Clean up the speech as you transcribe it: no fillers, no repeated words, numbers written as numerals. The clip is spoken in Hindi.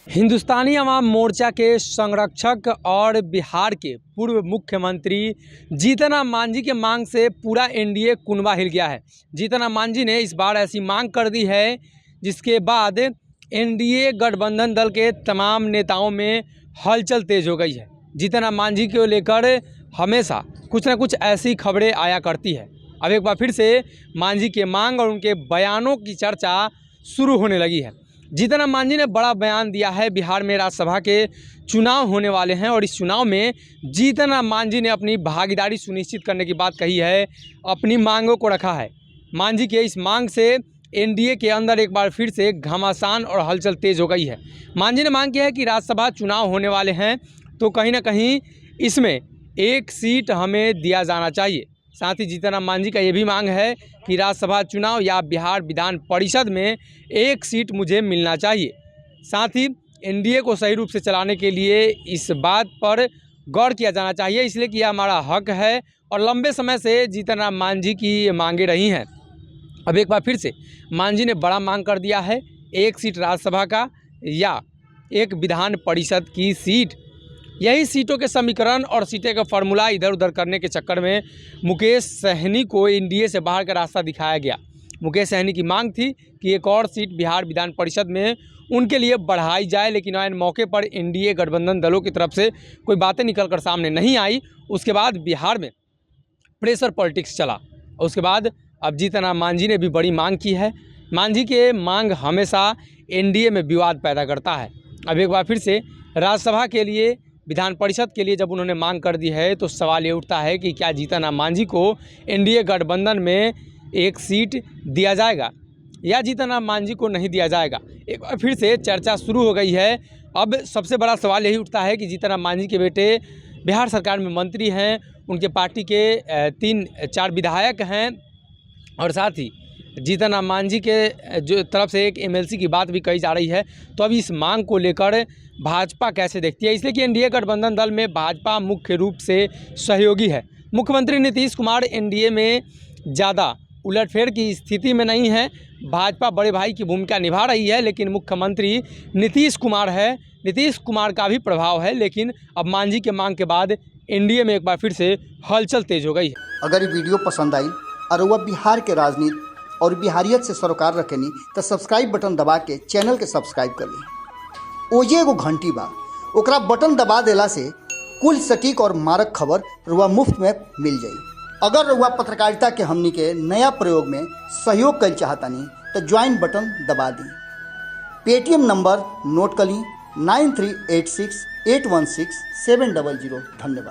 हिंदुस्तानी अवाम मोर्चा के संरक्षक और बिहार के पूर्व मुख्यमंत्री जीतन राम मांझी के मांग से पूरा एनडीए कुनबा हिल गया है। जीतन राम मांझी ने इस बार ऐसी मांग कर दी है जिसके बाद एनडीए गठबंधन दल के तमाम नेताओं में हलचल तेज हो गई है। जीतन राम मांझी को लेकर हमेशा कुछ न कुछ ऐसी खबरें आया करती है। अब एक बार फिर से मांझी के मांग और उनके बयानों की चर्चा शुरू होने लगी है। जीतन राम मांझी ने बड़ा बयान दिया है। बिहार में राज्यसभा के चुनाव होने वाले हैं और इस चुनाव में जीतन राम मांझी ने अपनी भागीदारी सुनिश्चित करने की बात कही है, अपनी मांगों को रखा है। मांझी के इस मांग से एनडीए के अंदर एक बार फिर से घमासान और हलचल तेज हो गई है। मांझी ने मांग की है कि राज्यसभा चुनाव होने वाले हैं तो कहीं ना कहीं इसमें एक सीट हमें दिया जाना चाहिए। साथ ही जीतन राम मांझी का ये भी मांग है कि राज्यसभा चुनाव या बिहार विधान परिषद में एक सीट मुझे मिलना चाहिए। साथ ही एनडीए को सही रूप से चलाने के लिए इस बात पर गौर किया जाना चाहिए, इसलिए कि यह हमारा हक है और लंबे समय से जीतन राम मांझी की ये मांगे रही हैं। अब एक बार फिर से मांझी ने बड़ा मांग कर दिया है, एक सीट राज्यसभा का या एक विधान परिषद की सीट। यही सीटों के समीकरण और सीटें का फार्मूला इधर उधर करने के चक्कर में मुकेश सहनी को एनडीए से बाहर का रास्ता दिखाया गया। मुकेश सहनी की मांग थी कि एक और सीट बिहार विधान परिषद में उनके लिए बढ़ाई जाए, लेकिन इन मौके पर एनडीए गठबंधन दलों की तरफ से कोई बातें निकलकर सामने नहीं आई। उसके बाद बिहार में प्रेशर पॉलिटिक्स चला। उसके बाद अब जीतन राम मांझी ने भी बड़ी मांग की है। मांझी के मांग हमेशा एनडीए में विवाद पैदा करता है। अब एक बार फिर से राज्यसभा के लिए, विधान परिषद के लिए जब उन्होंने मांग कर दी है तो सवाल ये उठता है कि क्या जीतन राम मांझी को एनडीए गठबंधन में एक सीट दिया जाएगा या जीतन राम मांझी को नहीं दिया जाएगा। एक बार फिर से चर्चा शुरू हो गई है। अब सबसे बड़ा सवाल यही उठता है कि जीतन राम मांझी के बेटे बिहार सरकार में मंत्री हैं, उनके पार्टी के 3-4 विधायक हैं और साथ ही जीतन राम मांझी के जो तरफ से एक एमएलसी की बात भी कही जा रही है। तो अब इस मांग को लेकर भाजपा कैसे देखती है, इसलिए कि एनडीए गठबंधन दल में भाजपा मुख्य रूप से सहयोगी है। मुख्यमंत्री नीतीश कुमार एनडीए में ज़्यादा उलटफेर की स्थिति में नहीं है। भाजपा बड़े भाई की भूमिका निभा रही है, लेकिन मुख्यमंत्री नीतीश कुमार है। नीतीश कुमार का भी प्रभाव है, लेकिन अब मांझी के मांग के बाद एनडीए में एक बार फिर से हलचल तेज हो गई है। अगर ये वीडियो पसंद आई और वह बिहार के राजनीति और बिहारियत से सरोकार रखेनी तो सब्सक्राइब बटन दबा के चैनल के सब्सक्राइब कर ली। ओजे एगो घंटी बा, ओकरा बटन दबा देला से कुल सटीक और मारक खबर रुआ मुफ्त में मिल जाई। अगर रुआ पत्रकारिता के हमनी के नया प्रयोग में सहयोग कर चाहतानी तो ज्वाइन बटन दबा दी। पेटीएम नंबर नोट कर ली 9386816700। धन्यवाद।